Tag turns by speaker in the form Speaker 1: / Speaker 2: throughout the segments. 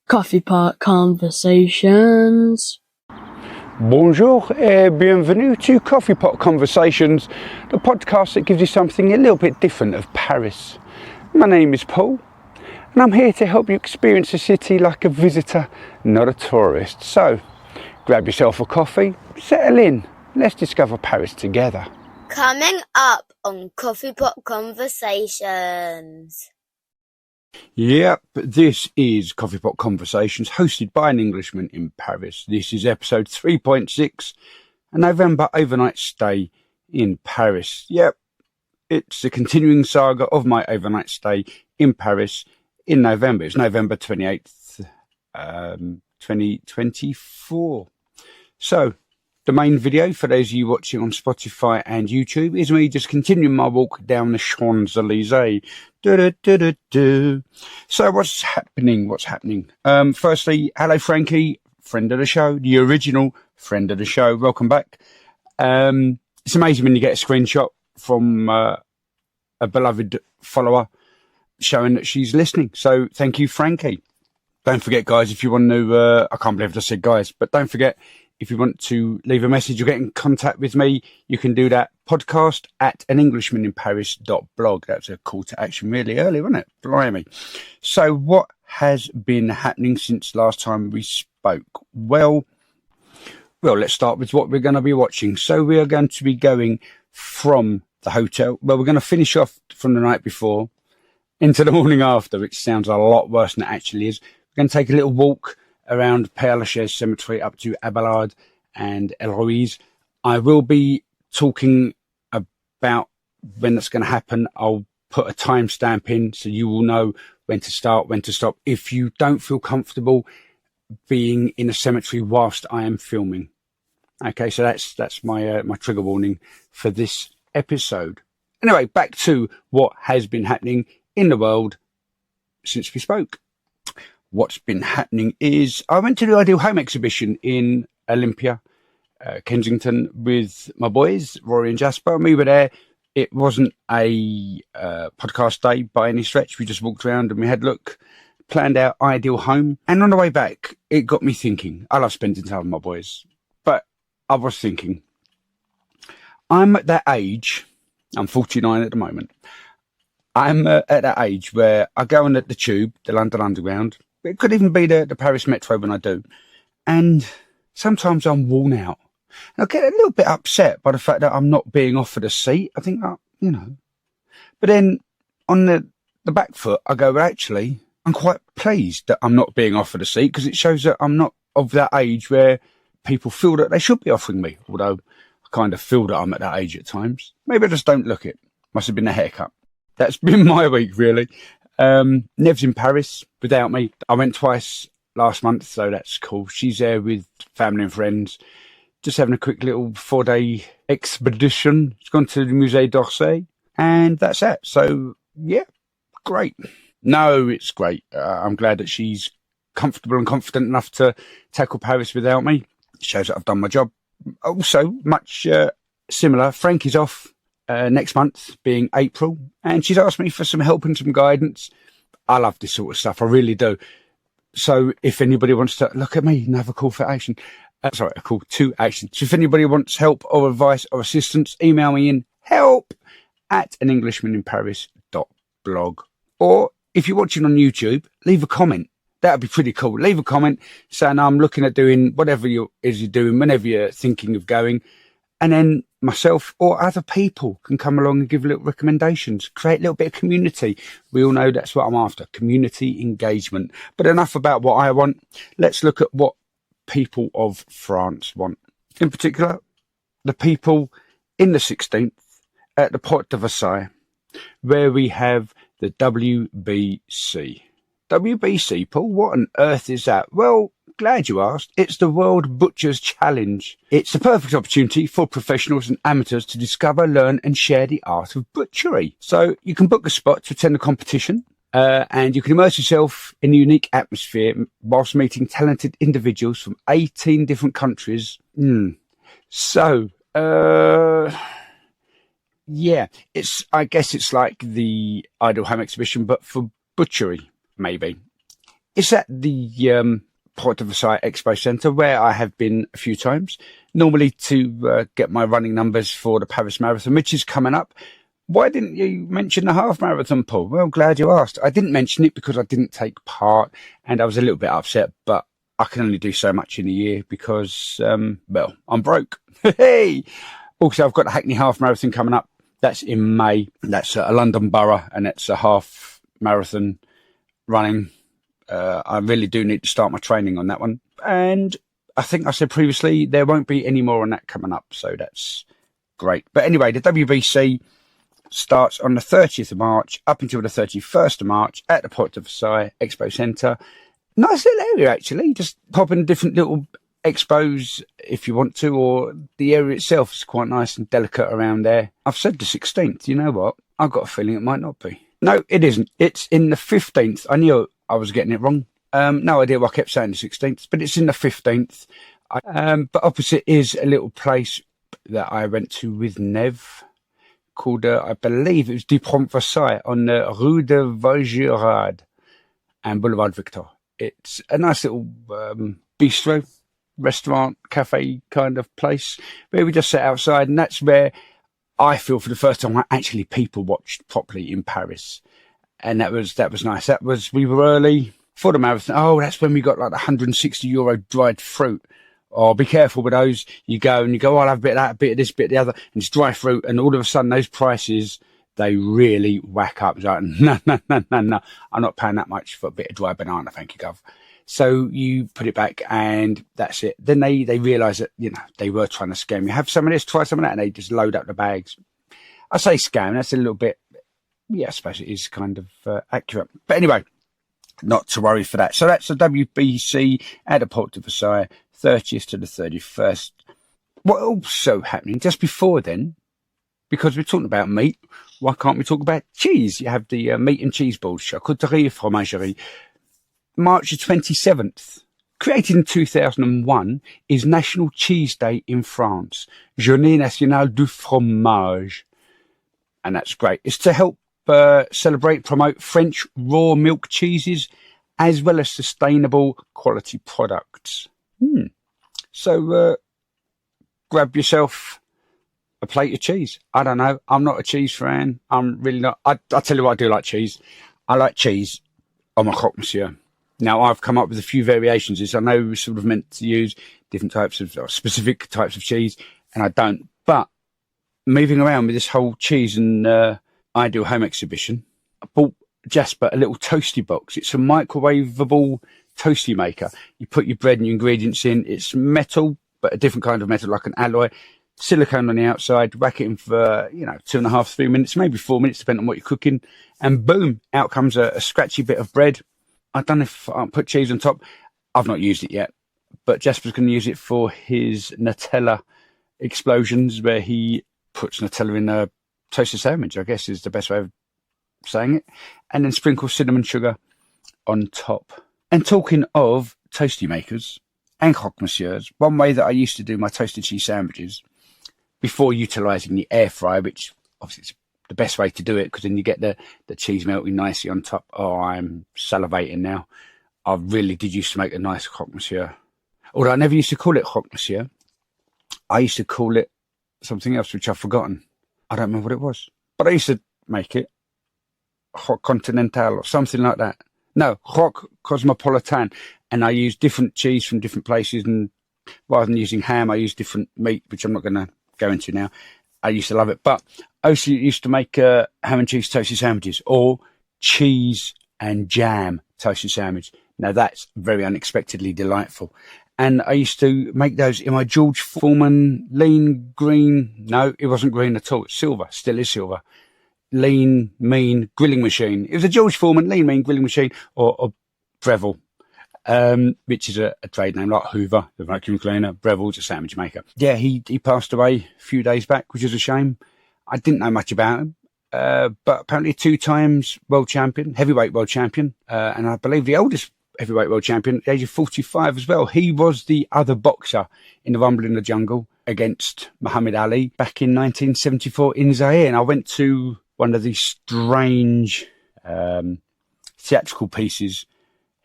Speaker 1: Coffee Pot Conversations.
Speaker 2: Bonjour et bienvenue to Coffee Pot Conversations, the podcast that gives you something a little bit different of Paris. My name is Paul, and I'm here to help you experience the city like a visitor, not a tourist. So, grab yourself a coffee, settle in, let's discover Paris together.
Speaker 3: Coming up on Coffee Pot Conversations.
Speaker 2: Yep, this is Coffee Pot Conversations, hosted by an Englishman in Paris. This is episode 3.6, a November overnight stay in Paris. Yep, it's the continuing saga of my overnight stay in Paris in November. It's November 28th, 2024. So, the main video, for those of you watching on Spotify and YouTube, is me just continuing my walk down the Champs-Elysees. So what's happening? Firstly, hello Frankie, friend of the show, the original friend of the show. Welcome back. It's amazing when you get a screenshot from a beloved follower showing that she's listening. So thank you, Frankie. Don't forget, guys, if you want to, I can't believe I just said guys, but don't forget, if you want to leave a message or get in contact with me, you can do that. Podcast at anenglishmaninparis.blog. That's a call to action really early, wasn't it? Blimey. So what has been happening since last time we spoke? Well, let's start with what we're going to be watching. So we are going to be going from the hotel. Well, we're going to finish off from the night before into the morning after, which sounds a lot worse than it actually is. We're going to take a little walk around Père Lachaise Cemetery up to Abelard and Eloise. I will be talking about when that's going to happen. I'll put a timestamp in so you will know when to start, when to stop, if you don't feel comfortable being in a cemetery whilst I am filming. Okay, so that's my my trigger warning for this episode. Anyway, back to what has been happening in the world since we spoke. What's been happening is I went to the Ideal Home exhibition in Olympia, Kensington, with my boys, Rory and Jasper, and we were there. It wasn't a podcast day by any stretch. We just walked around and we had a look, planned out Ideal Home. And on the way back, it got me thinking. I love spending time with my boys. But I was thinking, I'm at that age, I'm 49 at the moment. I'm at that age where I go on the tube, the London Underground. It could even be the Paris Metro when I do. And sometimes I'm worn out. And I get a little bit upset by the fact that I'm not being offered a seat. I think, you know. But then on the back foot, I go, well, actually, I'm quite pleased that I'm not being offered a seat because it shows that I'm not of that age where people feel that they should be offering me. Although I kind of feel that I'm at that age at times. Maybe I just don't look it. Must have been a haircut. That's been my week, really. Nev's in Paris without me. I went twice last month, so that's cool. She's there with family and friends, just having a quick little 4-day expedition. She's gone to the Musée d'Orsay, and that's it. So, yeah, great. No, it's great. I'm glad that she's comfortable and confident enough to tackle Paris without me. It shows that I've done my job. Also, much similar, Frankie's off next month, being April, and she's asked me for some help and some guidance. I love this sort of stuff, I really do. So if anybody wants to look at me and have a call for action, a call to action. So if anybody wants help or advice or assistance, email me in help@anenglishmaninparis.blog. Or if you're watching on YouTube, leave a comment. That would be pretty cool. Leave a comment saying I'm looking at doing whatever you're doing, whenever you're thinking of going. And then myself or other people can come along and give little recommendations, create a little bit of community. We all know that's what I'm after, community engagement. But enough about what I want. Let's look at what people of France want. In particular, the people in the 16th at the Porte de Versailles, where we have the WBC. WBC, Paul, what on earth is that? Well, glad you asked. It's the World Butchers Challenge. It's the perfect opportunity for professionals and amateurs to discover, learn and share the art of butchery. So you can book a spot to attend the competition and you can immerse yourself in a unique atmosphere whilst meeting talented individuals from 18 different countries. So, yeah, I guess it's like the Ideal Home exhibition, but for butchery, maybe. It's at the Porte de Versailles Expo Centre, where I have been a few times, normally to get my running numbers for the Paris Marathon, which is coming up. Why didn't you mention the half marathon, Paul? Well, glad you asked. I didn't mention it because I didn't take part, and I was a little bit upset, but I can only do so much in a year because, well, I'm broke. Hey! Also, I've got the Hackney Half Marathon coming up. That's in May. That's a London borough, and it's a half marathon running. I really do need to start my training on that one. And I think I said previously, there won't be any more on that coming up, so that's great. But anyway, the WBC starts on the 30th of March up until the 31st of March at the Porte de Versailles Expo Centre. Nice little area, actually. Just pop in different little expos if you want to, or the area itself is quite nice and delicate around there. I've said the 16th. You know what? I've got a feeling it might not be. No, it isn't. It's in the 15th. I knew I was getting it wrong. No idea why I kept saying the 16th, but it's in the 15th. But opposite is a little place that I went to with Nev called, I believe it was Du Pont Versailles on the Rue de Vaugirard and Boulevard Victor. It's a nice little bistro, restaurant, cafe kind of place where we just sat outside, and that's where I feel for the first time I actually people watched properly in Paris. And that was nice. We were early for the marathon. Oh, that's when we got like the €160 dried fruit. Oh, be careful with those. You go, oh, I'll have a bit of that, a bit of this, bit of the other, and it's dry fruit. And all of a sudden, those prices, they really whack up. It's like, no. I'm not paying that much for a bit of dry banana, thank you, Gov. So you put it back, and that's it. Then they realise that, they were trying to scam you. Have some of this, try some of that, and they just load up the bags. I say scam, that's a little bit, yeah, I suppose it is kind of accurate. But anyway, not to worry for that. So that's the WBC at the Porte de Versailles, 30th to the 31st. What also happening just before then, because we're talking about meat, why can't we talk about cheese? You have the meat and cheese balls, Charcuterie Fromagerie. March the 27th, created in 2001, is National Cheese Day in France. Journée Nationale du Fromage. And that's great. It's to help celebrate, promote French raw milk cheeses, as well as sustainable quality products. So grab yourself a plate of cheese. I don't know. I'm not a cheese fan. I'm really not. I tell you what, I do like cheese. I like cheese on my croque monsieur. Now, I've come up with a few variations. I know we're sort of meant to use different types of, or specific types of cheese, and I don't. But moving around with this whole cheese and ideal home exhibition, I bought Jasper a little toasty box. It's a microwavable toasty maker. You put your bread and your ingredients in. It's metal, but a different kind of metal, like an alloy. Silicone on the outside. Whack it in for 2.5, 3 minutes, maybe 4 minutes, depending on what you're cooking. And boom, out comes a scratchy bit of bread. I don't know if I'll put cheese on top. I've not used it yet, but Jasper's going to use it for his Nutella explosions, where he puts Nutella in a toasted sandwich, I guess is the best way of saying it, and then sprinkle cinnamon sugar on top. And talking of toasty makers and croque monsieurs, one way that I used to do my toasted cheese sandwiches before utilising the air fryer, which obviously it's the best way to do it, because then you get the cheese melting nicely on top. Oh, I'm salivating now. I really did used to make a nice croque monsieur. Although I never used to call it croque monsieur. I used to call it something else, which I've forgotten. I don't remember what it was. But I used to make it croque continental or something like that. No, croque cosmopolitan. And I used different cheese from different places. And rather than using ham, I used different meat, which I'm not going to go into now. I used to love it. But I also used to make ham and cheese toasted sandwiches, or cheese and jam toasted sandwich. Now, that's very unexpectedly delightful. And I used to make those in my George Foreman lean green. No, it wasn't green at all. It's silver. Still is silver. Lean, mean grilling machine. It was a George Foreman lean, mean grilling machine, or Breville, which is a trade name, like Hoover, the vacuum cleaner. Breville's a sandwich maker. Yeah, he passed away a few days back, which is a shame. I didn't know much about him, but apparently 2 times world champion, heavyweight world champion, and I believe the oldest heavyweight world champion at the age of 45 as well. He was the other boxer in the Rumble in the Jungle against Muhammad Ali back in 1974 in Zaire. And I went to one of these strange theatrical pieces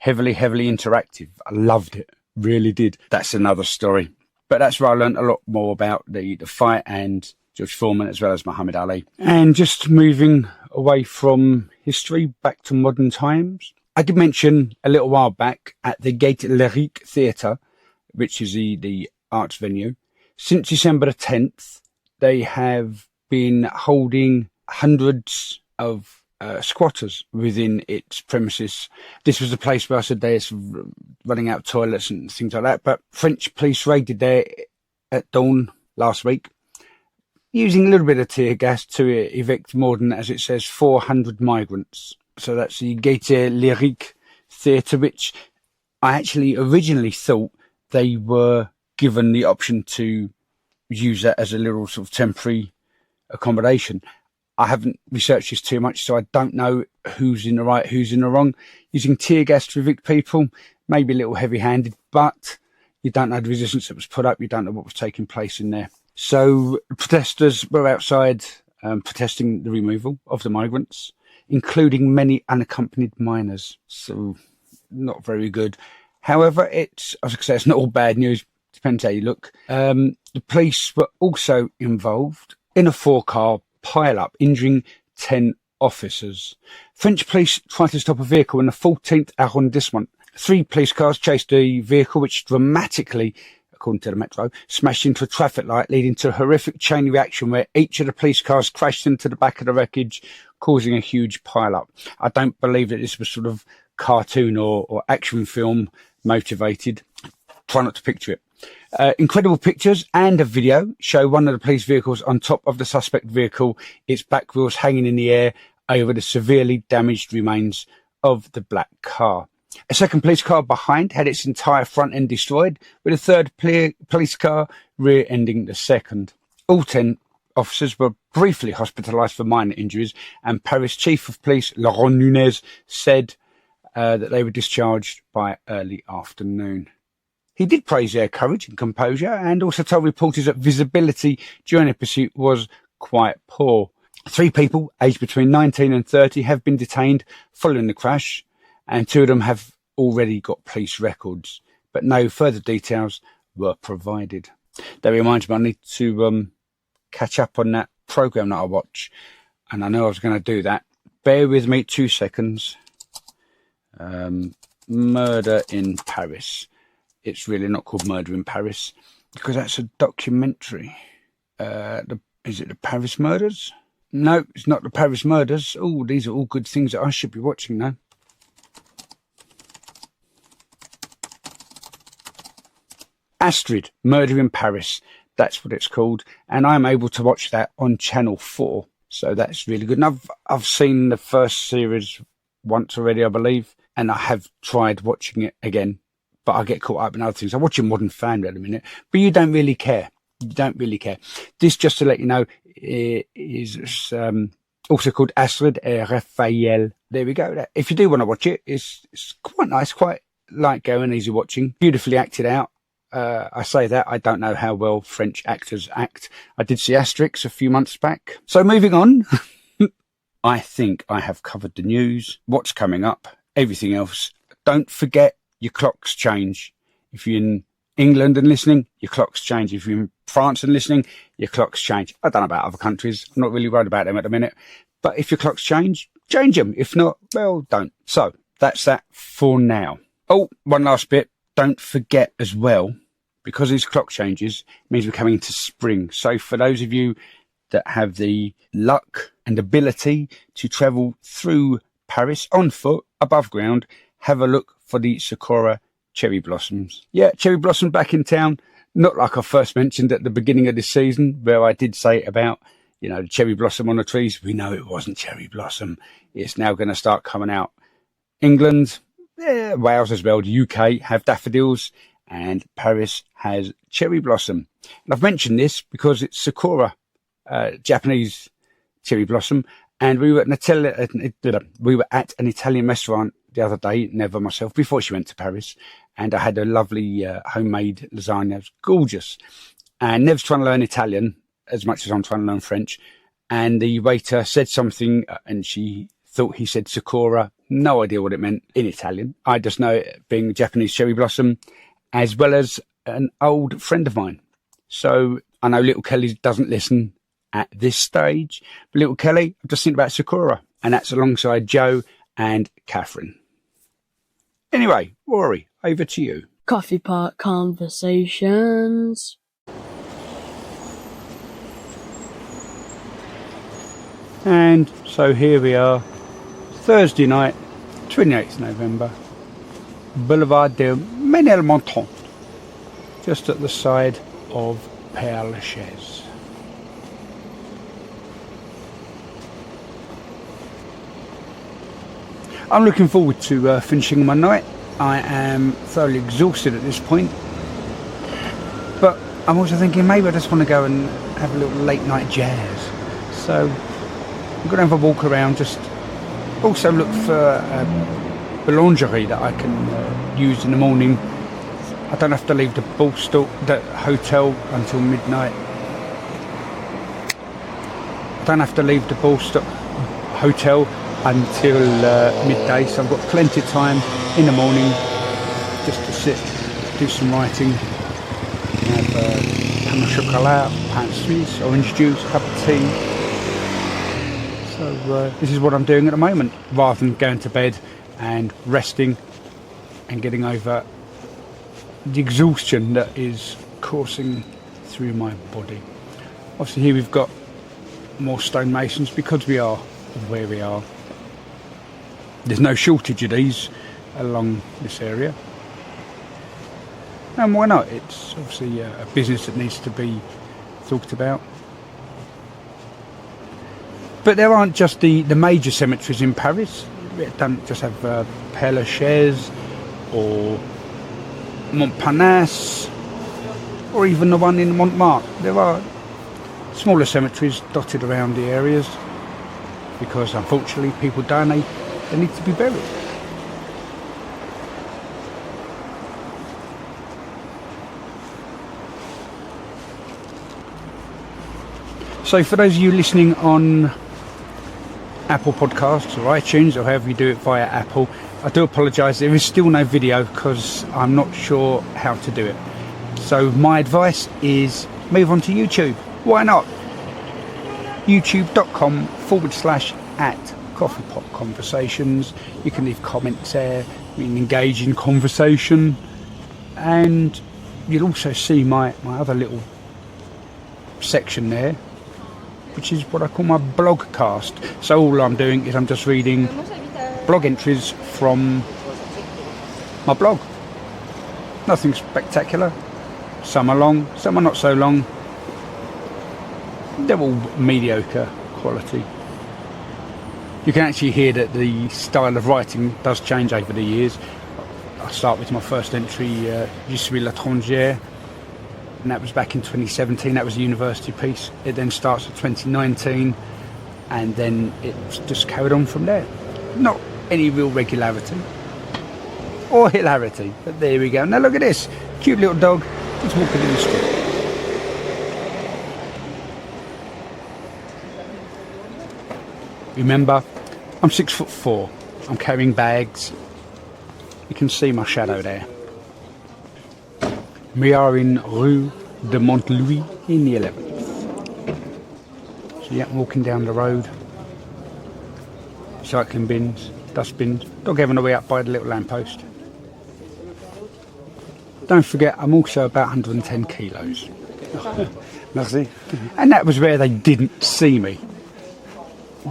Speaker 2: heavily interactive. I loved it, really did. That's another story. But that's where I learned a lot more about the fight and George Foreman as well as Muhammad Ali. And just moving away from history back to modern times, I did mention a little while back at the Gaîté Lyrique Theatre, which is the arts venue. Since December the 10th, they have been holding hundreds of squatters within its premises. This was a place where I said they're running out of toilets and things like that. But French police raided there at dawn last week, using a little bit of tear gas to evict more than, as it says, 400 migrants. So that's the Gaîté Lyrique Theatre, which I actually originally thought they were given the option to use that as a little sort of temporary accommodation. I haven't researched this too much, so I don't know who's in the right, who's in the wrong. Using tear gas to evict people, maybe a little heavy-handed, but you don't know the resistance that was put up. You don't know what was taking place in there. So protesters were outside protesting the removal of the migrants, including many unaccompanied minors. So not very good. However, as I say, it's not all bad news. Depends how you look. The police were also involved in a 4-car pile-up, injuring 10 officers. French police tried to stop a vehicle in the 14th arrondissement. 3 police cars chased the vehicle, which dramatically, according to the Metro, smashed into a traffic light, leading to a horrific chain reaction where each of the police cars crashed into the back of the wreckage, causing a huge pile-up. I don't believe that this was sort of cartoon or action film motivated. Try not to picture it. Incredible pictures and a video show one of the police vehicles on top of the suspect vehicle, its back wheels hanging in the air over the severely damaged remains of the black car. A second police car behind had its entire front end destroyed, with a third police car rear-ending the second. All 10 officers were briefly hospitalised for minor injuries, and Paris Chief of Police Laurent Nunez said that they were discharged by early afternoon. He did praise their courage and composure, and also told reporters that visibility during the pursuit was quite poor. 3 people, aged between 19 and 30, have been detained following the crash, and 2 of them have already got police records, but no further details were provided. That reminds me, I need to catch up on that programme that I watch, and I know I was going to do that. Bear with me 2 seconds. Murder in Paris. It's really not called Murder in Paris, because that's a documentary. Is it the Paris Murders? No, it's not the Paris Murders. Oh, these are all good things that I should be watching now. Astrid, Murder in Paris. That's what it's called. And I'm able to watch that on Channel 4. So that's really good. And I've seen the first series once already, I believe. And I have tried watching it again, but I get caught up in other things. I watch a Modern Family at the minute, but you don't really care. You don't really care. This, just to let you know, is also called Astrid et Raphael. There we go. If you do want to watch it, it's quite nice, quite light going, easy watching, beautifully acted out. I say that, I don't know how well French actors act. I did see Asterix a few months back. So moving on, I think I have covered the news, what's coming up, everything else. Don't forget, your clocks change. If you're in England and listening, your clocks change. If you're in France and listening, your clocks change. I don't know about other countries. I'm not really worried about them at the minute. But if your clocks change them. If not, well, don't. So that's that for now. Oh, one last bit. Don't forget as well, because these clock changes means we're coming into spring. So for those of you that have the luck and ability to travel through Paris on foot, above ground, have a look for the Sakura cherry blossoms. Yeah, cherry blossom back in town. Not like I first mentioned at the beginning of this season, where I did say about, the cherry blossom on the trees. We know it wasn't cherry blossom. It's now going to start coming out. England, Wales as well, the UK have daffodils, and Paris has cherry blossom. And I've mentioned this because it's Sakura, Japanese cherry blossom. And we were at an Italian restaurant the other day, Never myself, before she went to Paris. And I had a lovely homemade lasagna. It was gorgeous. And Nev's trying to learn Italian as much as I'm trying to learn French. And the waiter said something, and she thought he said Sakura, No idea what it meant in Italian. I just know it being Japanese cherry blossom, as well as an old friend of mine. So I know little Kelly doesn't listen at this stage. But little Kelly, I'm just thinking about Sakura, and that's alongside Joe and Catherine. Anyway, Rory, over to you.
Speaker 1: Coffee Pot Conversations.
Speaker 2: And so here we are, Thursday night, 28th November, Boulevard de Ménilmontant, just at the side of Père Lachaise. I'm looking forward to finishing my night. I am thoroughly exhausted at this point, but I'm also thinking maybe I just want to go and have a little late night jazz. So I'm going to have a walk around, just also look for boulangerie that I can use in the morning. I don't have to leave the hotel until midnight. I don't have to leave the hotel until midday, so I've got plenty of time in the morning just to sit, do some writing, have pain au chocolat, pain suisse, orange juice, cup of tea. So this is what I'm doing at the moment, rather than going to bed and resting and getting over the exhaustion that is coursing through my body. Obviously here we've got more stonemasons because we are where we are. There's no shortage of these along this area. And why not? It's obviously a business that needs to be talked about. But there aren't just the major cemeteries in Paris. We don't just have Père Lachaise or Montparnasse or even the one in Montmartre. There are smaller cemeteries dotted around the areas because unfortunately people donate, they need to be buried. So for those of you listening on Apple Podcasts or iTunes or however you do it via Apple, I do apologise, there is still no video because I'm not sure how to do it. So my advice is move on to YouTube. Why not? youtube.com/@coffeepotconversations. You can leave comments there, you can engage in conversation, and you'll also see my other little section there, which is what I call my blogcast. So all I'm doing is I'm just reading blog entries from my blog. Nothing spectacular. Some are long, some are not so long. They're all mediocre quality. You can actually hear that the style of writing does change over the years. I start with my first entry, Je suis l'étranger, and that was back in 2017. That was a university piece. It then starts at 2019, and then it's just carried on from there. Not any real regularity or hilarity, but there we go. Now look at this cute little dog just walking in the street. Remember, I'm 6'4". I'm carrying bags. You can see my shadow there. We are in Rue de Montlouis in the 11th. So yeah, walking down the road. Cycling bins, dustbins, dog having a way up by the little lamppost. Don't forget, I'm also about 110 kilos. Merci. And that was where they didn't see me.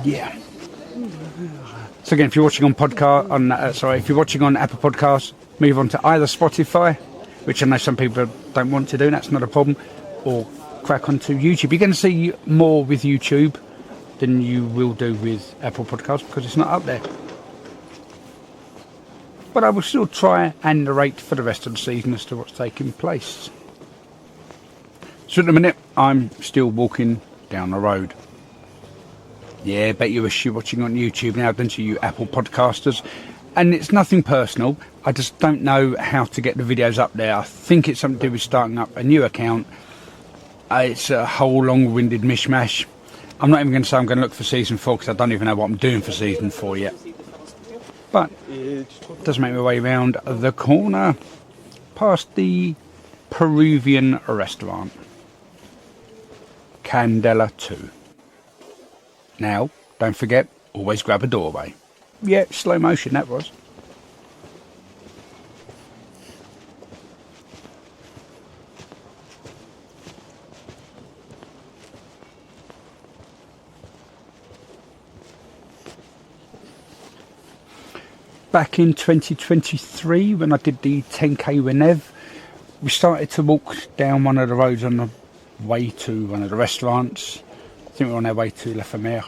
Speaker 2: Yeah. So again, if you're watching on if you're watching on Apple Podcasts, move on to either Spotify, which I know some people don't want to do, and that's not a problem, or crack onto YouTube. You're going to see more with YouTube than you will do with Apple Podcasts because it's not up there. But I will still try and narrate for the rest of the season as to what's taking place. So at the minute, I'm still walking down the road. Yeah, bet you wish you're watching on YouTube now, don't you Apple Podcasters? And it's nothing personal. I just don't know how to get the videos up there. I think it's something to do with starting up a new account. It's a whole long-winded mishmash. I'm not even going to say I'm going to look for season 4 because I don't even know what I'm doing for season 4 yet. But does make my way around the corner past the Peruvian restaurant, Candela 2. Now, don't forget, always grab a doorway. Yeah, slow motion that was. Back in 2023, when I did the 10k with Nev, we started to walk down one of the roads on the way to one of the restaurants. I think we were on our way to La Femere.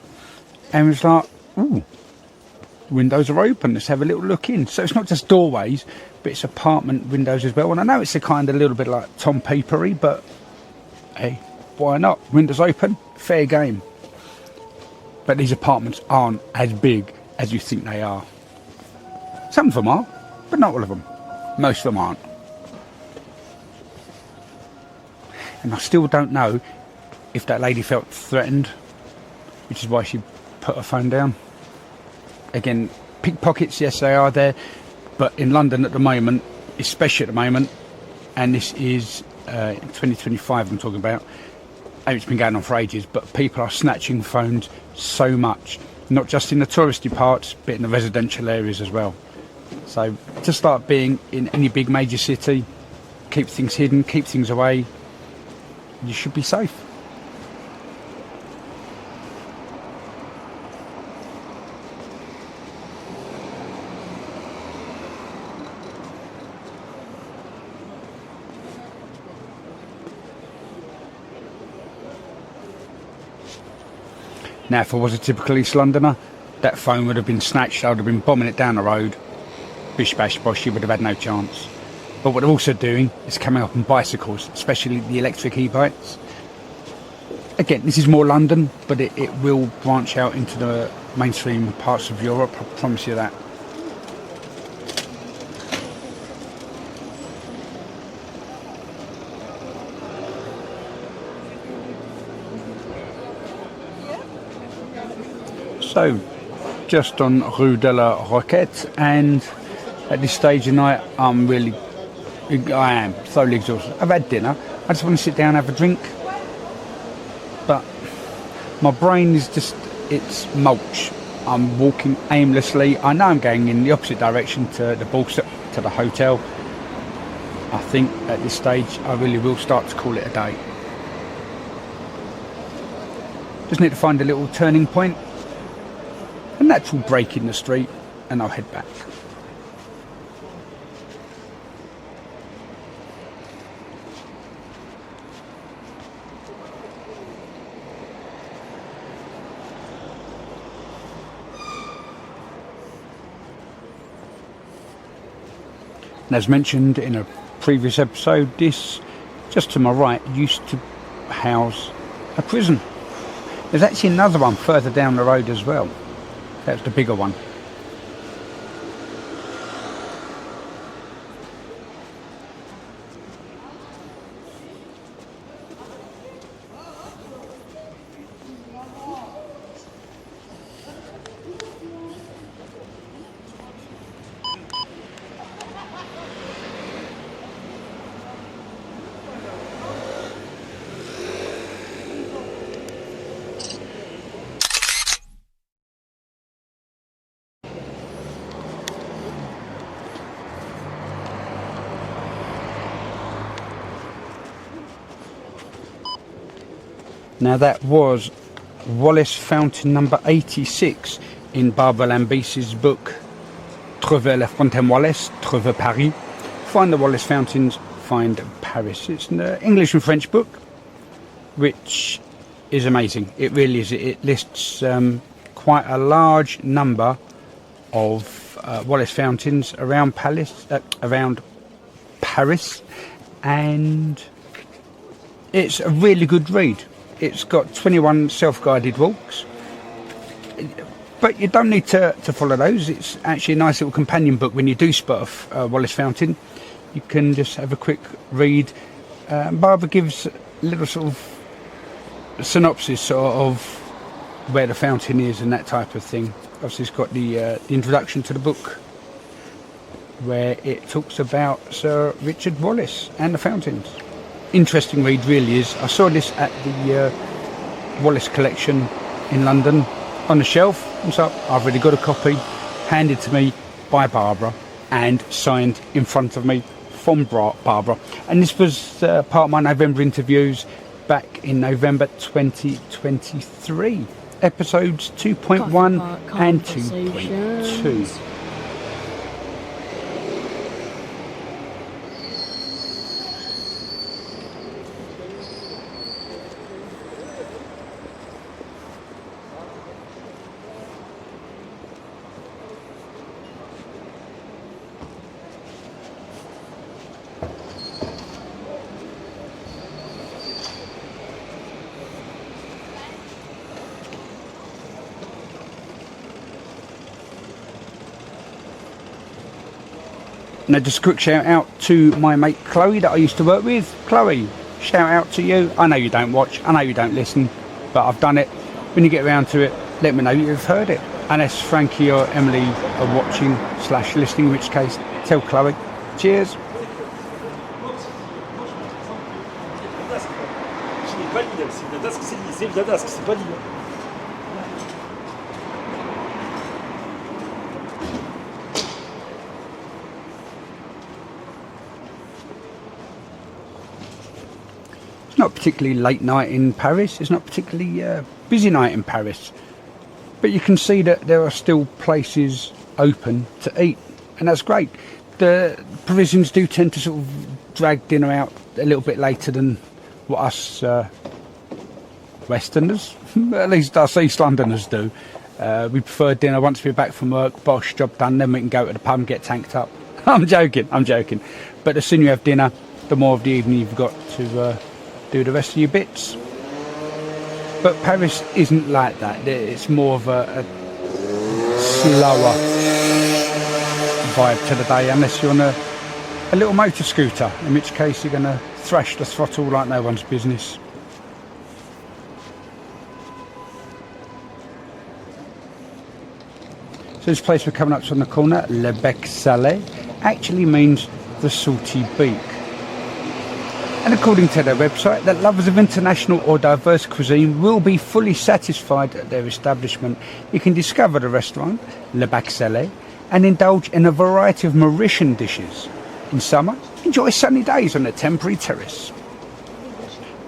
Speaker 2: And it was like, ooh, windows are open, let's have a little look in. So it's not just doorways, but it's apartment windows as well. And I know it's a kind of little bit like Tom Papery, but hey, why not? Windows open, fair game. But these apartments aren't as big as you think they are. Some of them are, but not all of them. Most of them aren't. And I still don't know if that lady felt threatened, which is why she put her phone down. Again, pickpockets, yes, they are there, but in London at the moment, especially at the moment, and this is 2025 I'm talking about, and it's been going on for ages, but people are snatching phones so much, not just in the touristy parts, but in the residential areas as well. So just start being in any big major city, keep things hidden, keep things away, you should be safe. Now, if I was a typical East Londoner, that phone would have been snatched. I would have been bombing it down the road. Bish bash bosh, you would have had no chance. But what they're also doing is coming up on bicycles, especially the electric e-bikes. Again, this is more London, but it will branch out into the mainstream parts of Europe, I promise you that. So, just on Rue de la Roquette, and at this stage of night, I am thoroughly exhausted. I've had dinner, I just want to sit down and have a drink, but my brain is just, it's mulch. I'm walking aimlessly. I know I'm going in the opposite direction to the Borsa, to the hotel. I think at this stage, I really will start to call it a day. Just need to find a little turning point, a natural break in the street, and I'll head back. And as mentioned in a previous episode, this, just to my right, used to house a prison. There's actually another one further down the road as well. That's the bigger one. Now that was Wallace Fountain number 86 in Barbara Lambese's book Trouver la Fontaine Wallace, Trouver Paris. Find the Wallace Fountains, find Paris. It's an English and French book, which is amazing. It really is. It lists quite a large number of Wallace Fountains around Paris, and it's a really good read. It's got 21 self-guided walks, but you don't need to follow those. It's actually a nice little companion book when you do spot a Wallace Fountain. You can just have a quick read. Barbara gives a little sort of synopsis of where the fountain is and that type of thing. Obviously, it's got the introduction to the book, where it talks about Sir Richard Wallace and the fountains. Interesting read, really is. I saw this at the Wallace collection in London on the shelf, and so I've already got a copy handed to me by Barbara and signed in front of me from Barbara. And this was part of my November interviews back in November 2023, episodes 2.1 and 2.2. Now, just a quick shout out to my mate Chloe that I used to work with. Chloe, shout out to you. I know you don't watch, I know you don't listen, but I've done it. When you get around to it, let me know you've heard it. Unless Frankie or Emily are watching / listening, in which case, tell Chloe. Cheers. It's not particularly late night in Paris. It's not particularly busy night in Paris. But you can see that there are still places open to eat. And that's great. The Parisians do tend to sort of drag dinner out a little bit later than what us Westerners, at least us East Londoners do. We prefer dinner once we're back from work, bosh, job done, then we can go to the pub and get tanked up. I'm joking. But the sooner you have dinner, the more of the evening you've got to do the rest of your bits. But Paris isn't like that. It's more of a slower vibe to the day, unless you're on a little motor scooter, in which case you're going to thrash the throttle like no one's business. So this place we're coming up to on the corner, Le Bec Salé, actually means the salty beak. And according to their website, that lovers of international or diverse cuisine will be fully satisfied at their establishment. You can discover the restaurant, Le Bec Salé, and indulge in a variety of Mauritian dishes. In summer, enjoy sunny days on a temporary terrace.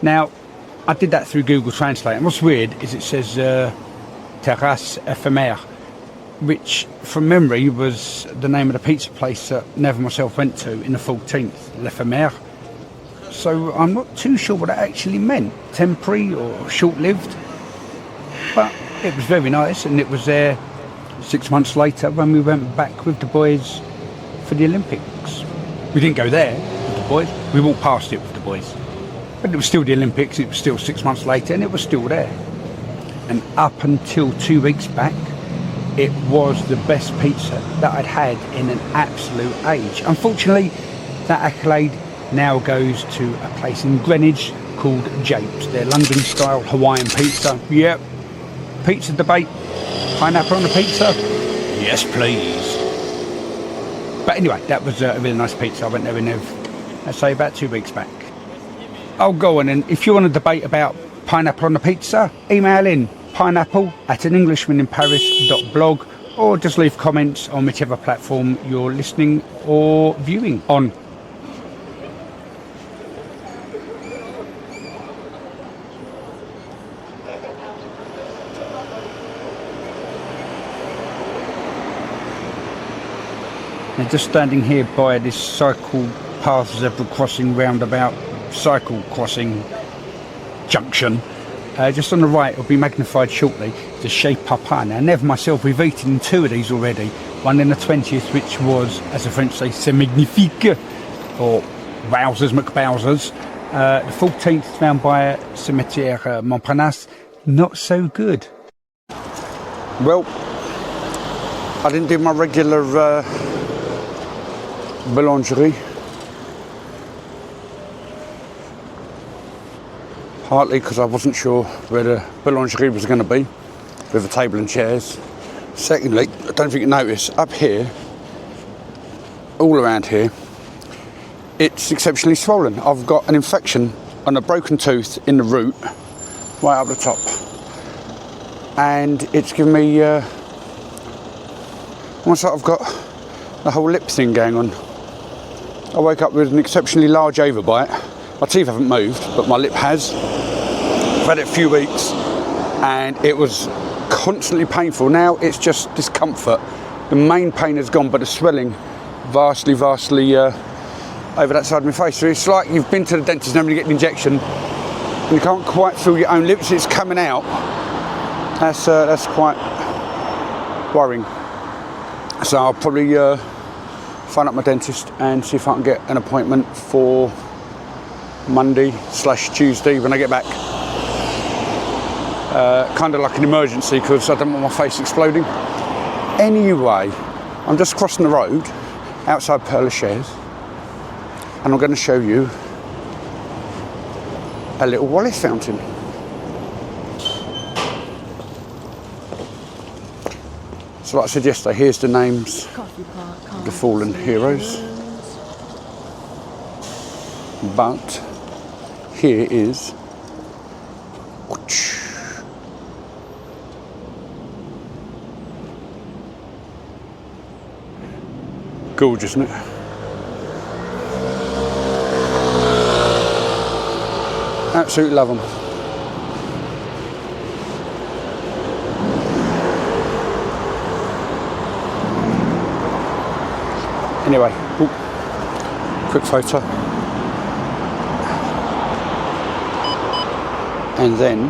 Speaker 2: Now, I did that through Google Translate, and what's weird is it says Terrasse Éphémère, which from memory was the name of the pizza place that Nev and myself went to in the 14th, L'Éphémère. So I'm not too sure what it actually meant, temporary or short-lived, but it was very nice, and it was there 6 months later when we went back with the boys for the Olympics. We didn't go there with the boys, we walked past it with the boys, but it was still the Olympics, it was still 6 months later, and it was still there. And up until 2 weeks back, it was the best pizza that I'd had in an absolute age. Unfortunately, that accolade now goes to a place in Greenwich called Japes. Their London-style Hawaiian pizza. Yep. Pizza debate. Pineapple on the pizza? Yes, please. But anyway, that was a really nice pizza. I went there in, I'd say, about 2 weeks back. Oh, go on, and if you want to debate about pineapple on the pizza, email in pineapple@anenglishmaninparis.blog, or just leave comments on whichever platform you're listening or viewing on. Now, just standing here by this cycle path zebra crossing roundabout cycle crossing junction, just on the right, it'll be magnified shortly, the Chez Papa. Now, Nev and myself, we've eaten 2 of these already. One in the 20th, which was, as the French say, c'est magnifique, or wowzers McBowzers. The 14th, found by Cimetière Montparnasse, not so good. Well, I didn't do my regular boulangerie. Partly because I wasn't sure where the boulangerie was going to be. with a table and chairs. Secondly, I don't think you notice, up here, all around here, it's exceptionally swollen. I've got an infection on a broken tooth in the root, right up the top. And it's given me, almost like I've got the whole lip thing going on. I woke up with an exceptionally large overbite. My teeth haven't moved, but my lip has. I've had it a few weeks, and it was constantly painful. Now it's just discomfort. The main pain has gone, but the swelling vastly over that side of my face. So it's like you've been to the dentist and you get an injection and you can't quite feel your own lips. It's coming out. That's quite worrying. So I'll probably phone up my dentist and see if I can get an appointment for Monday/Tuesday when I get back. Kind of like an emergency, because I don't want my face exploding. Anyway, I'm just crossing the road outside Père Lachaise, and I'm going to show you a little Wallace fountain. So like I said yesterday, here's the names of the fallen heroes. But here is gorgeous, isn't it? Absolutely love them. Anyway, quick photo. And then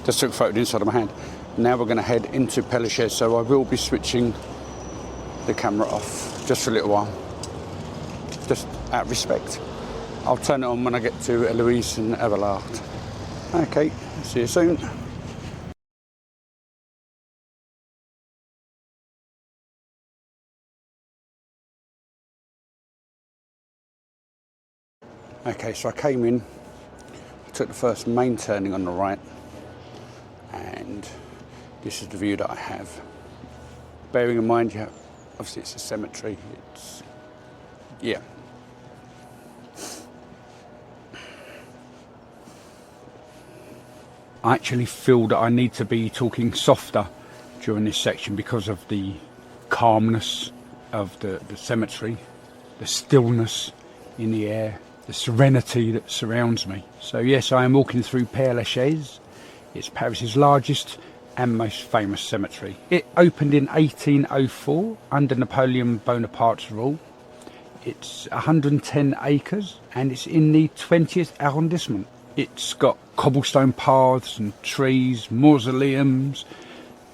Speaker 2: just took a photo inside of my hand. Now we're going to head into Père Lachaise, so I will be switching the camera off just for a little while, just out of respect. I'll turn it on when I get to Eloise and Abelard. Okay, see you soon. Okay, so I came in, I took the first main turning on the right, and this is the view that I have. Bearing in mind, yeah, obviously it's a cemetery, it's, yeah. I actually feel that I need to be talking softer during this section because of the calmness of the cemetery, the stillness in the air, the serenity that surrounds me. So yes, I am walking through Père Lachaise. It's Paris's largest and most famous cemetery. It opened in 1804 under Napoleon Bonaparte's rule. It's 110 acres and it's in the 20th arrondissement. It's got cobblestone paths and trees, mausoleums,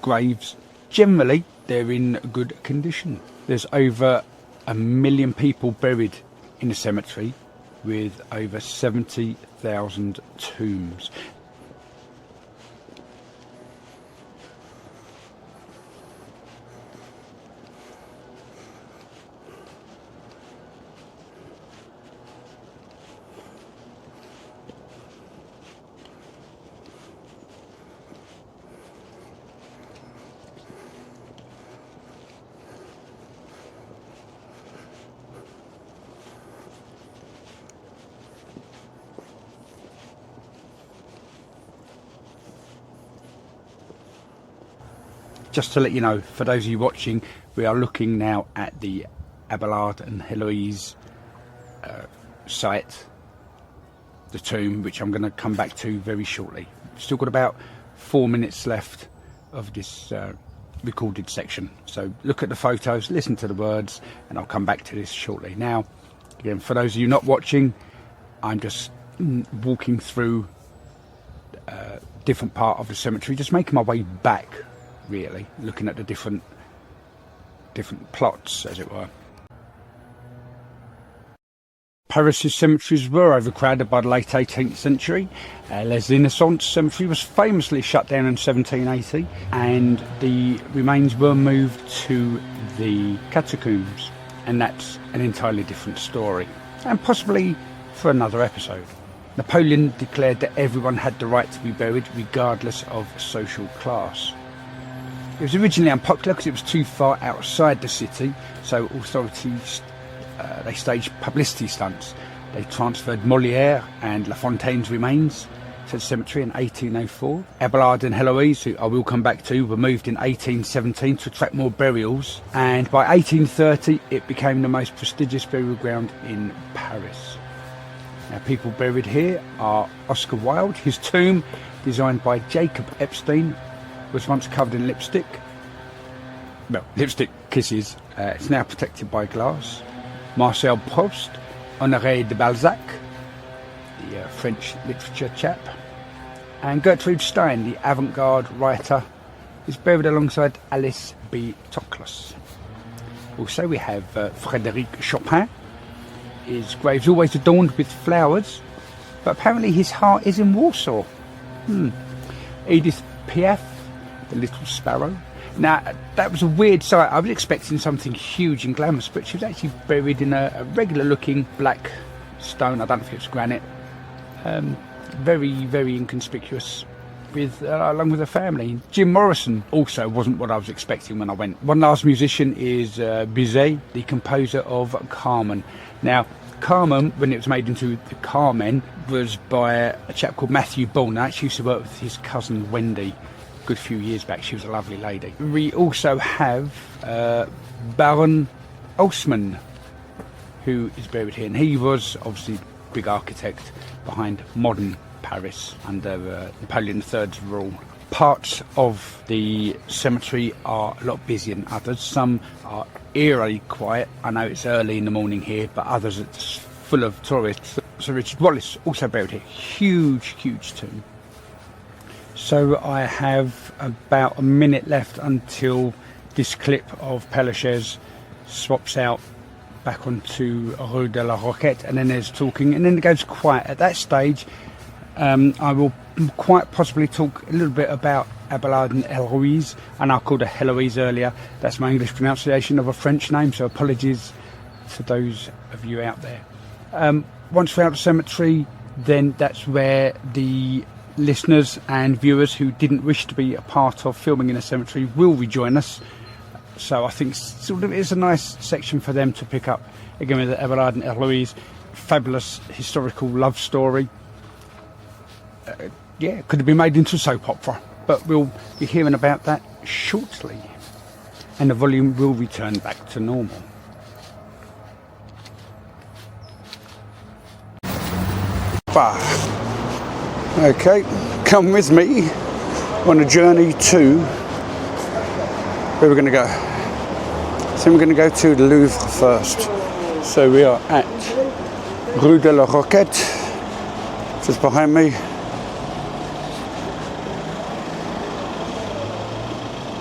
Speaker 2: graves. Generally, they're in good condition. There's over 1 million people buried in the cemetery, with over 70,000 tombs. Just to let you know, for those of you watching, we are looking now at the Abelard and Heloise site, the tomb, which I'm going to come back to very shortly. Still got about 4 minutes left of this recorded section. So look at the photos, listen to the words, and I'll come back to this shortly. Now, again, for those of you not watching, I'm just walking through a different part of the cemetery, just making my way back, really, looking at the different plots, as it were. Paris's cemeteries were overcrowded by the late 18th century. Les Innocents Cemetery was famously shut down in 1780, and the remains were moved to the catacombs, and that's an entirely different story, and possibly for another episode. Napoleon declared that everyone had the right to be buried regardless of social class. It was originally unpopular because it was too far outside the city, so authorities they staged publicity stunts. They transferred Molière and La Fontaine's remains to the cemetery in 1804. Abelard and Heloise, who I will come back to, were moved in 1817 to attract more burials, and by 1830 it became the most prestigious burial ground in Paris. Now, people buried here are Oscar Wilde. His tomb, designed by Jacob Epstein, was once covered in lipstick. Well, lipstick kisses. It's now protected by glass. Marcel Proust, Honoré de Balzac, the French literature chap, and Gertrude Stein, the avant-garde writer, is buried alongside Alice B. Toklas. Also, we have Frédéric Chopin. His grave's always adorned with flowers, but apparently his heart is in Warsaw. Edith Piaf, the Little Sparrow. Now, that was a weird sight. I was expecting something huge and glamorous, but she was actually buried in a regular-looking black stone. I don't know if it was granite. Very, very inconspicuous, along with her family. Jim Morrison also wasn't what I was expecting when I went. One last musician is Bizet, the composer of Carmen. Now, Carmen, when it was made into the Carmen, was by a chap called Matthew Bourne. I actually used to work with his cousin Wendy a good few years back. She was a lovely lady. We also have Baron Haussmann, who is buried here, and he was obviously a big architect behind modern Paris under Napoleon III's rule. Parts of the cemetery are a lot busier than others. Some are eerily quiet. I know it's early in the morning here, but others it's full of tourists. Sir Richard Wallace also buried here. Huge, huge tomb. So I have about a minute left until this clip of Père Lachaise swaps out back onto Rue de la Roquette, and then there's talking, and then it goes quiet. At that stage, I will quite possibly talk a little bit about Abelard and Heloise, and I called her Heloise earlier. That's my English pronunciation of a French name, so apologies to those of you out there. Once we're out of the cemetery, then that's where the listeners and viewers who didn't wish to be a part of filming in a cemetery will rejoin us. So I think sort of it's a nice section for them to pick up. Again, with Abelard and Heloise, fabulous historical love story. Yeah, could have been made into a soap opera, but we'll be hearing about that shortly, and the volume will return back to normal. Okay, come with me on a journey to where we're going to go. So we're going to go to the Louvre first. So we are at Rue de la Roquette, just behind me.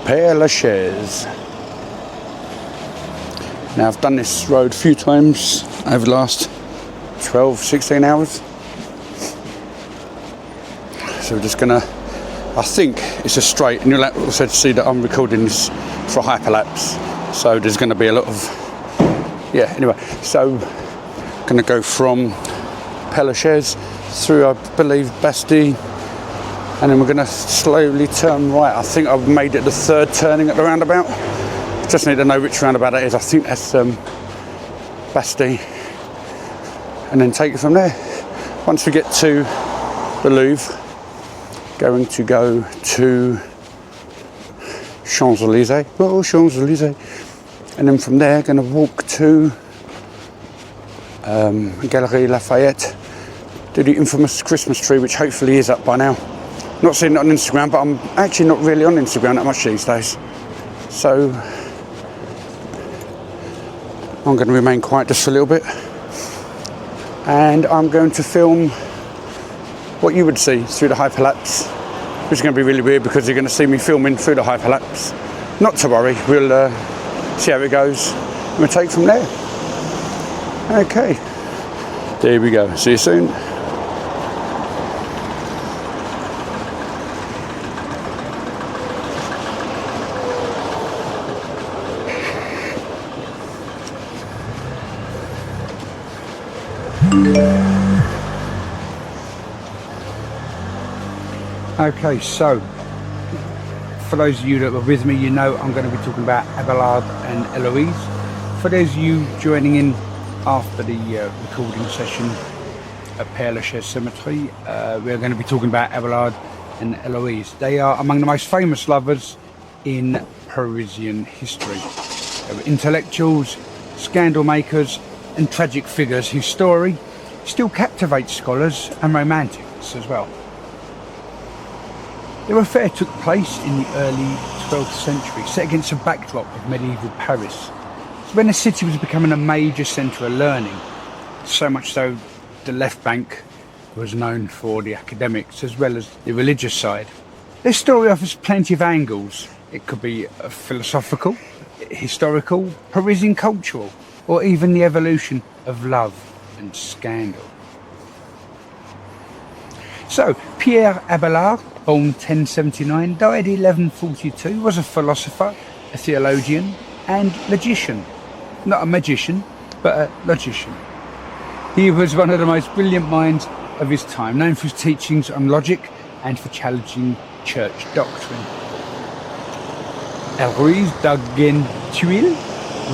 Speaker 2: Père Lachaise. Now I've done this road a few times over the last 12, 16 hours. So we're just gonna, I think it's a straight, and you'll also see that I'm recording this for hyperlapse. So there's gonna be a lot of, yeah, anyway. So gonna go from Père Lachaise through, I believe, Bastille, and then we're going to slowly turn right. I think I've made it the third turning at the roundabout. Just need to know which roundabout that is. I think that's Bastille, and then take it from there. Once we get to the Louvre, going to go to Champs-Élysées. Oh, Champs-Élysées. And then from there, going to walk to Galerie Lafayette, do the infamous Christmas tree, which hopefully is up by now. Not seeing it on Instagram, but I'm actually not really on Instagram that much these days. So I'm going to remain quiet just for a little bit. And I'm going to film what you would see through the hyperlapse, which is going to be really weird because you're going to see me filming through the hyperlapse. Not to worry, we'll see how it goes and we'll take from there. Okay, There we go. See you soon. Okay, so for those of you that were with me, you know I'm going to be talking about Abelard and Eloise. For those of you joining in after the recording session at Père Lachaise Cemetery, we're going to be talking about Abelard and Eloise. They are among the most famous lovers in Parisian history. They were intellectuals, scandal makers and tragic figures whose story still captivates scholars and romantics as well. Their affair took place in the early 12th century, set against a backdrop of medieval Paris. It's when the city was becoming a major centre of learning, so much so the left bank was known for the academics as well as the religious side. Their story offers plenty of angles. It could be philosophical, historical, Parisian cultural, or even the evolution of love and scandal. So, Pierre Abelard, born 1079, died 1142, was a philosopher, a theologian and logician. Not a magician, but a logician. He was one of the most brilliant minds of his time, known for his teachings on logic and for challenging church doctrine. Eloise d'Argentuil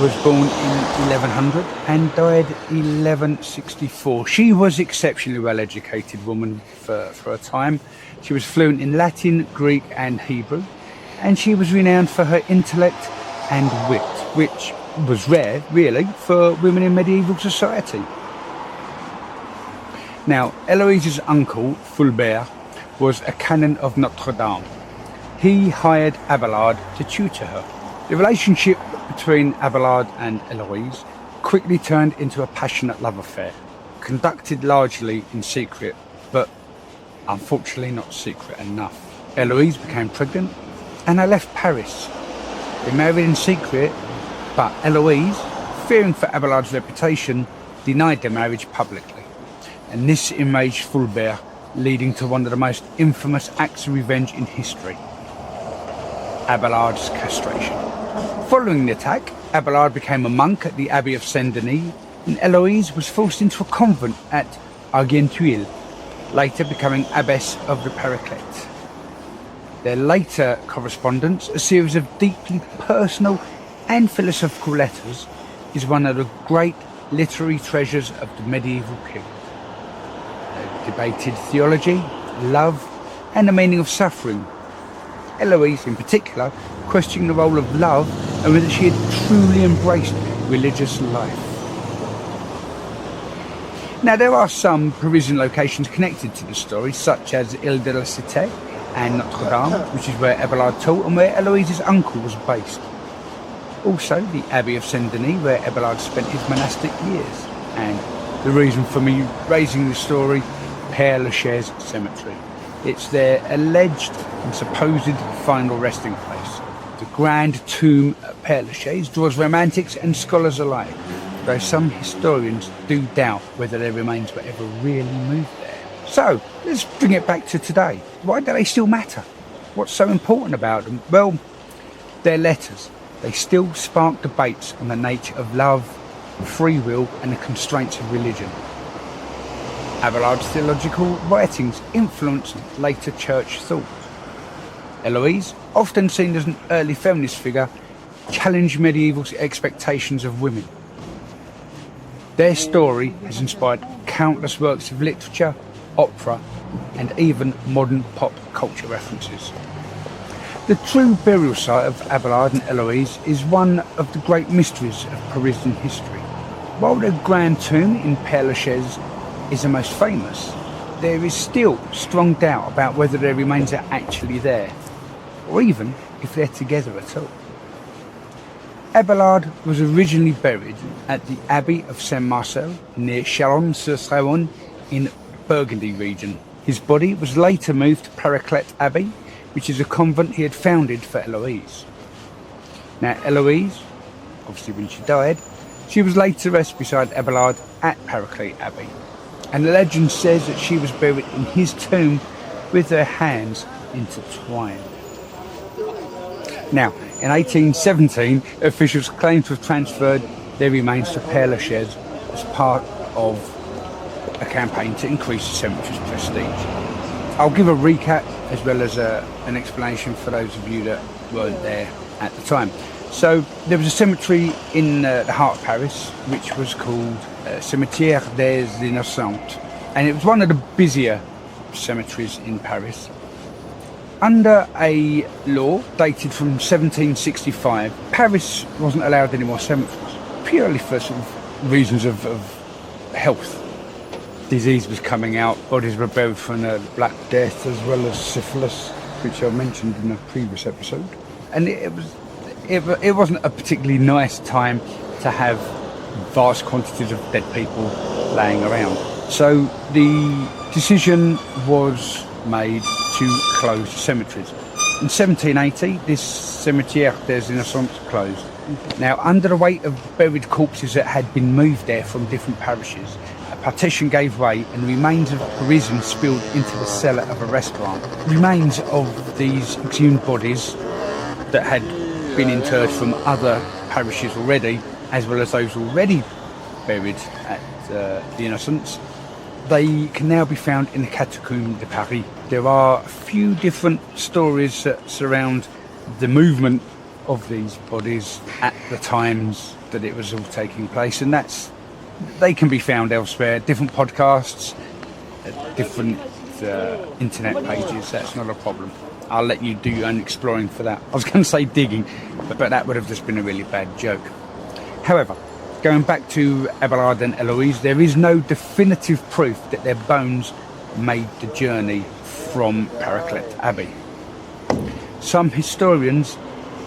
Speaker 2: was born in 1100 and died 1164. She was exceptionally well-educated woman for her time. She was fluent in Latin, Greek and Hebrew, and she was renowned for her intellect and wit, which was rare, really, for women in medieval society. Now, Eloise's uncle, Fulbert, was a canon of Notre Dame. He hired Abelard to tutor her. The relationship between Abelard and Eloise quickly turned into a passionate love affair, conducted largely in secret, but unfortunately not secret enough. Eloise became pregnant and they left Paris. They married in secret, but Eloise, fearing for Abelard's reputation, denied their marriage publicly. And this enraged Fulbert, leading to one of the most infamous acts of revenge in history: Abelard's castration. Following the attack, Abelard became a monk at the Abbey of Saint-Denis, and Eloise was forced into a convent at Argentuil, later becoming abbess of the Paraclete. Their later correspondence, a series of deeply personal and philosophical letters, is one of the great literary treasures of the medieval period. They debated theology, love, and the meaning of suffering. Eloise, in particular, questioning the role of love and whether she had truly embraced religious life. Now, there are some Parisian locations connected to the story, such as Ile de la Cité and Notre Dame, which is where Abelard taught and where Eloise's uncle was based. Also, the Abbey of Saint-Denis, where Abelard spent his monastic years. And the reason for me raising the story, Père Lachaise Cemetery. It's their alleged and supposed final resting place. The grand tomb at Père Lachaise draws romantics and scholars alike, though some historians do doubt whether their remains were ever really moved there. So, let's bring it back to today. Why do they still matter? What's so important about them? Well, their letters. They still spark debates on the nature of love, free will and the constraints of religion. Abelard's theological writings influenced later church thought. Eloise, often seen as an early feminist figure, challenged medieval expectations of women. Their story has inspired countless works of literature, opera, and even modern pop culture references. The true burial site of Abelard and Eloise is one of the great mysteries of Parisian history. While the Grand Tomb in Père Lachaise is the most famous, there is still strong doubt about whether their remains are actually there, or even if they're together at all. Abelard was originally buried at the Abbey of Saint-Marcel near Chalon-sur-Saône in Burgundy region. His body was later moved to Paraclete Abbey, which is a convent he had founded for Eloise. Now, Eloise, obviously when she died, she was laid to rest beside Abelard at Paraclete Abbey. And the legend says that she was buried in his tomb with her hands intertwined. Now, in 1817, officials claimed to have transferred their remains to Père Lachaise as part of a campaign to increase the cemetery's prestige. I'll give a recap as well as an explanation for those of you that weren't there at the time. So there was a cemetery in the heart of Paris which was called Cimetière des Innocents, and it was one of the busier cemeteries in Paris. Under a law dated from 1765, Paris wasn't allowed any more cemeteries, purely for sort of reasons of health. Disease was coming out, bodies were buried from the Black Death as well as syphilis, which I mentioned in a previous episode. And it wasn't a particularly nice time to have vast quantities of dead people laying around. So the decision was made to close cemeteries. In 1780, this Cimetière des Innocents closed. Now, under the weight of buried corpses that had been moved there from different parishes, a partition gave way and the remains of Parisians spilled into the cellar of a restaurant. Remains of these exhumed bodies that had been interred from other parishes already, as well as those already buried at the Innocents, they can now be found in the Catacombes de Paris. There are a few different stories that surround the movement of these bodies at the times that it was all taking place, and they can be found elsewhere, different podcasts, different internet pages. That's not a problem. I'll let you do your own exploring for that. I was going to say digging, but that would have just been a really bad joke. However, going back to Abelard and Eloise, there is no definitive proof that their bones made the journey from Paraclete Abbey. Some historians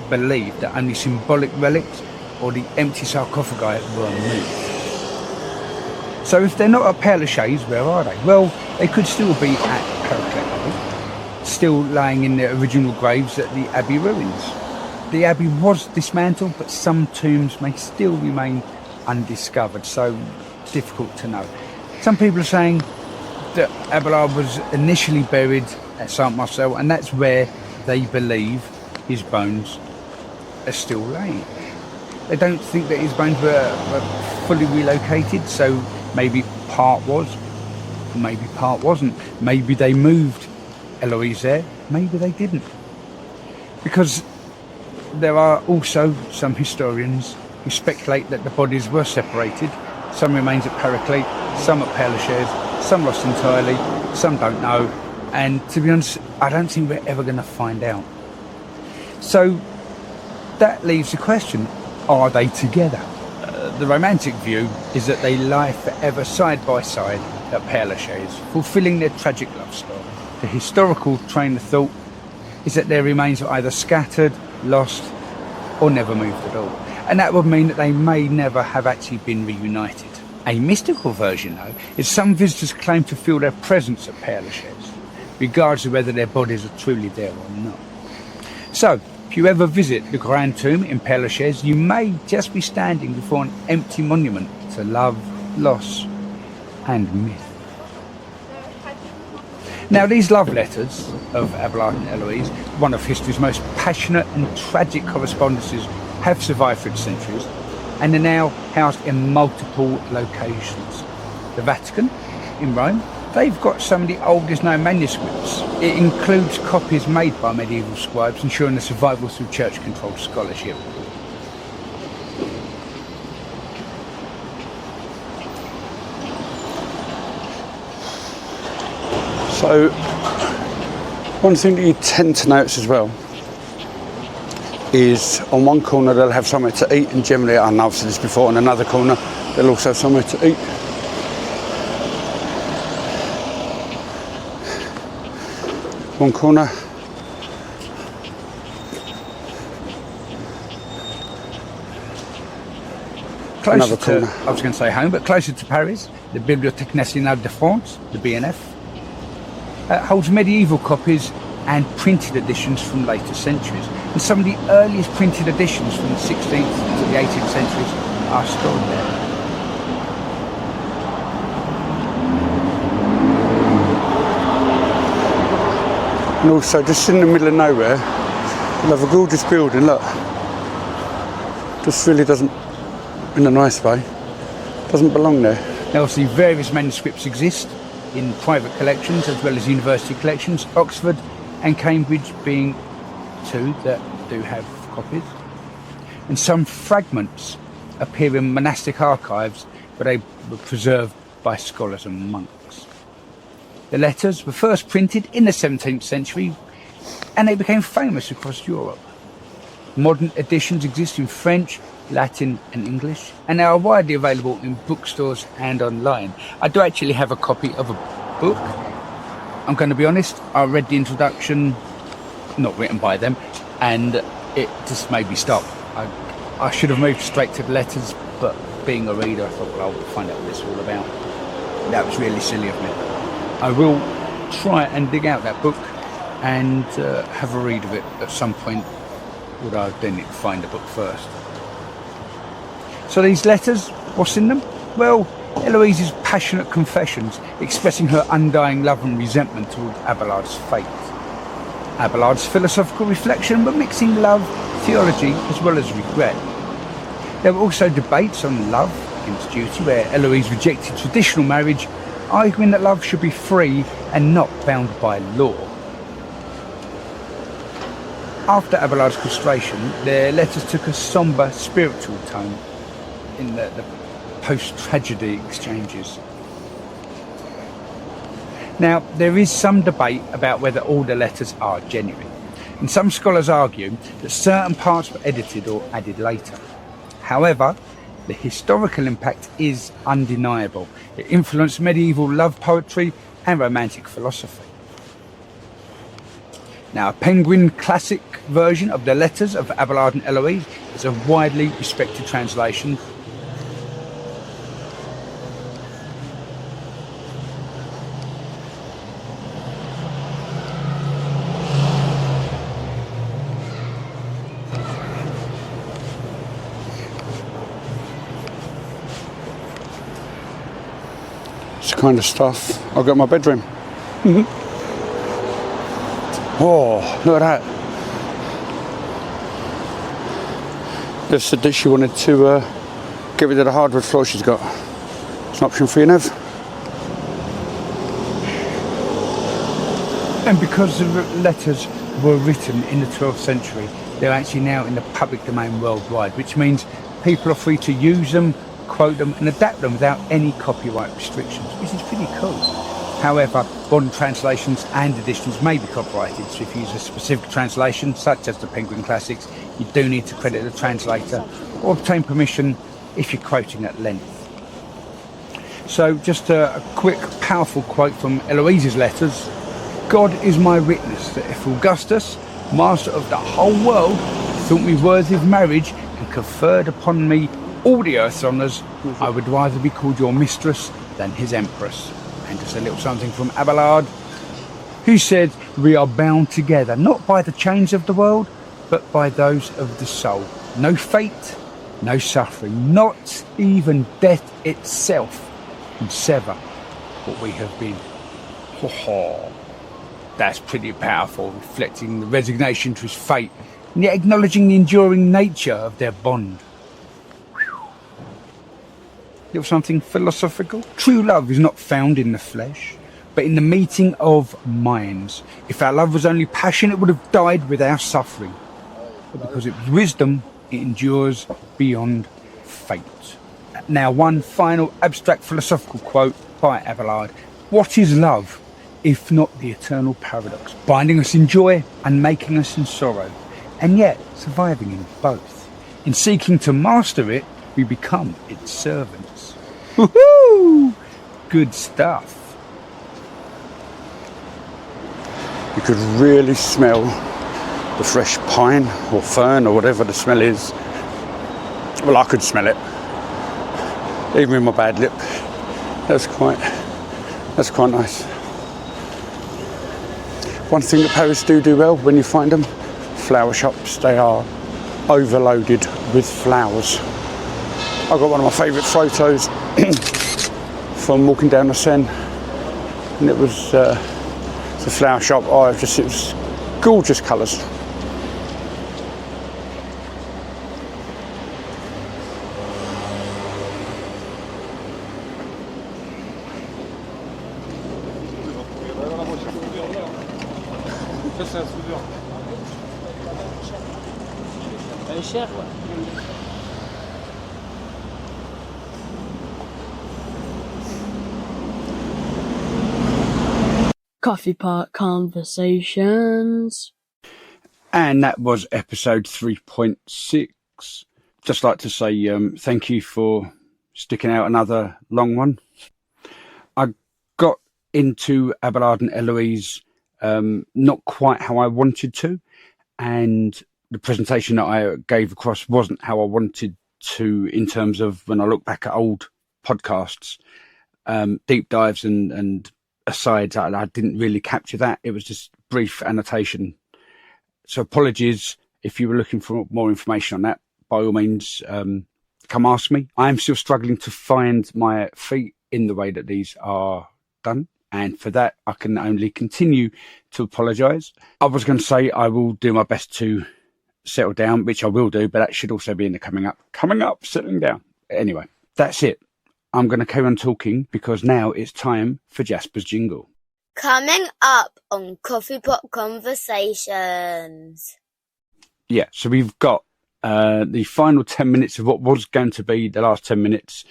Speaker 2: believe that only symbolic relics or the empty sarcophagi were moved. So if they're not at Père Lachaise, where are they? Well, they could still be at Paraclete Abbey, still lying in their original graves at the Abbey ruins. The Abbey was dismantled, but some tombs may still remain undiscovered, so difficult to know. Some people are saying that Abelard was initially buried at Saint-Marcel, and that's where they believe his bones are still laying. They don't think that his bones were fully relocated, so maybe part was, maybe part wasn't. Maybe they moved Eloise there, maybe they didn't. Because there are also some historians who speculate that the bodies were separated. Some remains at Paraclete, some at Père Lachaise, some lost entirely, some don't know. And to be honest, I don't think we're ever going to find out. So that leaves the question, are they together? The romantic view is that they lie forever side by side at Père Lachaise, fulfilling their tragic love story. The historical train of thought is that their remains are either scattered, lost, or never moved at all. And that would mean that they may never have actually been reunited. A mystical version, though, is some visitors claim to feel their presence at Père Lachaise, regardless of whether their bodies are truly there or not. So, if you ever visit the Grand Tomb in Père Lachaise, you may just be standing before an empty monument to love, loss, and myth. Now, these love letters of Abelard and Eloise, one of history's most passionate and tragic correspondences, have survived for centuries and are now housed in multiple locations. The Vatican in Rome, they've got some of the oldest known manuscripts. It includes copies made by medieval scribes, ensuring the survival through church-controlled scholarship. So, one thing that you tend to notice as well is on one corner they'll have somewhere to eat, and generally, I know I've said this before, on another corner they'll also have somewhere to eat. One corner. Closer to, I was going to say home, but closer to Paris, the Bibliothèque Nationale de France, the BNF, holds medieval copies and printed editions from later centuries. And some of the earliest printed editions from the 16th to the 18th centuries are stored there. And also, just in the middle of nowhere, you'll have a gorgeous building, look. Just really doesn't, in a nice way, doesn't belong there. Now, obviously, various manuscripts exist in private collections as well as university collections, Oxford and Cambridge being two that do have copies. And some fragments appear in monastic archives, but they were preserved by scholars and monks. The letters were first printed in the 17th century and they became famous across Europe. Modern editions exist in French, Latin and English, and they are widely available in bookstores and online. I do actually have a copy of a book. I'm going to be honest, I read the introduction, not written by them, and it just made me stop. I should have moved straight to the letters, but being a reader, I thought, well, I'll find out what it's all about. That was really silly of me. I will try and dig out that book and have a read of it at some point, although I then need to find the book first. So these letters, what's in them? Well, Eloise's passionate confessions expressing her undying love and resentment toward Abelard's fate. Abelard's philosophical reflection, but mixing love, theology as well as regret. There were also debates on love against duty, where Eloise rejected traditional marriage, arguing that love should be free and not bound by law. After Abelard's castration, their letters took a sombre spiritual tone in the post-tragedy exchanges. Now, there is some debate about whether all the letters are genuine, and some scholars argue that certain parts were edited or added later. However, the historical impact is undeniable. It influenced medieval love poetry and romantic philosophy. Now, a Penguin Classic version of the letters of Abelard and Eloise is a widely respected translation. It's the kind of stuff I've got in my bedroom. Oh, look at that. They've said that she wanted to get rid of the hardwood floor she's got. It's an option for you, Nev. And because the letters were written in the 12th century, they're actually now in the public domain worldwide, which means people are free to use them, quote them and adapt them without any copyright restrictions, which is pretty cool. However, modern translations and editions may be copyrighted, so if you use a specific translation, such as the Penguin Classics, you do need to credit the translator or obtain permission if you're quoting at length. So just a quick, powerful quote from Eloise's letters. God is my witness that if Augustus, master of the whole world, thought me worthy of marriage and conferred upon me all the earth's honours, I would rather be called your mistress than his empress. And just a little something from Abelard, who said, we are bound together, not by the chains of the world, but by those of the soul. No fate, no suffering, not even death itself can sever what we have been. Ho ho. That's pretty powerful, reflecting the resignation to his fate, and yet acknowledging the enduring nature of their bond. Little something philosophical. True love is not found in the flesh, but in the meeting of minds. If our love was only passion, it would have died with our suffering. But because it was wisdom, it endures beyond fate. Now, one final abstract philosophical quote by Abelard. What is love, if not the eternal paradox, binding us in joy and making us in sorrow, and yet surviving in both? In seeking to master it, we become its servants. Woohoo! Good stuff. You could really smell the fresh pine or fern or whatever the smell is. Well, I could smell it, even with my bad lip. That's quite nice. One thing that Paris do well when you find them, flower shops, they are overloaded with flowers. I got one of my favourite photos from walking down the Seine, and it was the flower shop. It was gorgeous colours.
Speaker 1: Coffee Pot Conversations.
Speaker 2: And that was episode 3.6. Just like to say thank you for sticking out another long one. I got into Abelard and Eloise not quite how I wanted to, and the presentation that I gave across wasn't how I wanted to in terms of when I look back at old podcasts, deep dives and asides. I didn't really capture that. It was just brief annotation. So apologies if you were looking for more information on that. By all means, come ask me. I'm still struggling to find my feet in the way that these are done. And for that, I can only continue to apologise. I was going to say I will do my best to settle down, which I will do, but that should also be in the coming up, settling down. Anyway, that's it. I'm going to carry on talking because now it's time for Jasper's jingle.
Speaker 3: Coming up on Coffee Pot Conversations.
Speaker 2: Yeah, so we've got the final 10 minutes of what was going to be the last 10 minutes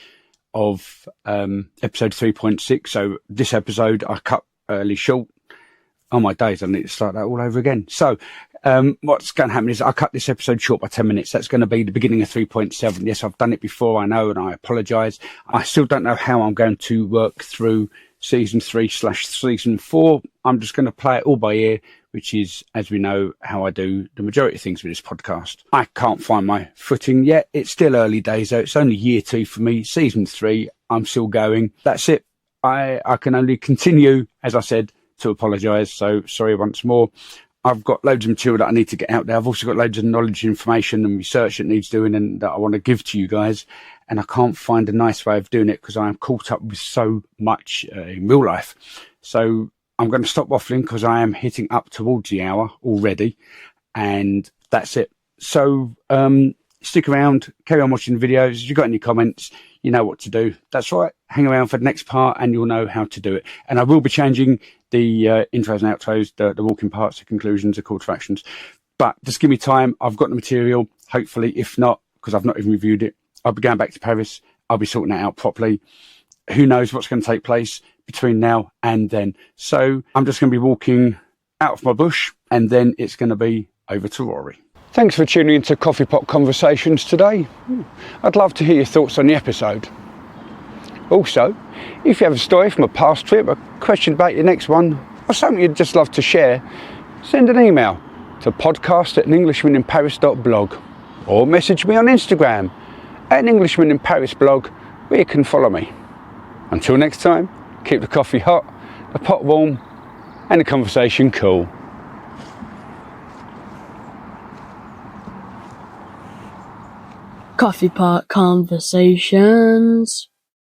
Speaker 2: of episode 3.6. So this episode I cut early short. Oh my days, I need to start that all over again. So what's going to happen is I cut this episode short by 10 minutes. That's going to be the beginning of 3.7. Yes, I've done it before, I know, and I apologise. I still don't know how I'm going to work through season 3/season 4. I'm just going to play it all by ear, which is, as we know, how I do the majority of things with this podcast. I can't find my footing yet. It's still early days, though. It's only year 2 for me. Season 3, I'm still going. That's it. I can only continue, as I said, to apologise. So sorry once more. I've got loads of material that I need to get out there. I've also got loads of knowledge, information and research that needs doing and that I want to give to you guys. And I can't find a nice way of doing it because I am caught up with so much in real life. So I'm going to stop waffling because I am hitting up towards the hour already. And that's it. So stick around, carry on watching the videos. If you've got any comments, you know what to do. That's right. Hang around for the next part and you'll know how to do it. And I will be changing the intros and outros, the walking parts, the conclusions, the call to actions. But just give me time. I've got the material, hopefully. If not, because I've not even reviewed it, I'll be going back to Paris. I'll be sorting that out properly. Who knows what's going to take place between now and then. So I'm just going to be walking out of my bush and then it's going to be over to Rory. Thanks for tuning into Coffee Pot Conversations today. I'd love to hear your thoughts on the episode. Also, if you have a story from a past trip, a question about your next one, or something you'd just love to share, send an email to podcast@englishmaninparis.blog or message me on Instagram @EnglishmanInParisBlog, where you can follow me. Until next time, keep the coffee hot, the pot warm, and the conversation cool.
Speaker 1: Coffee Pot Conversations.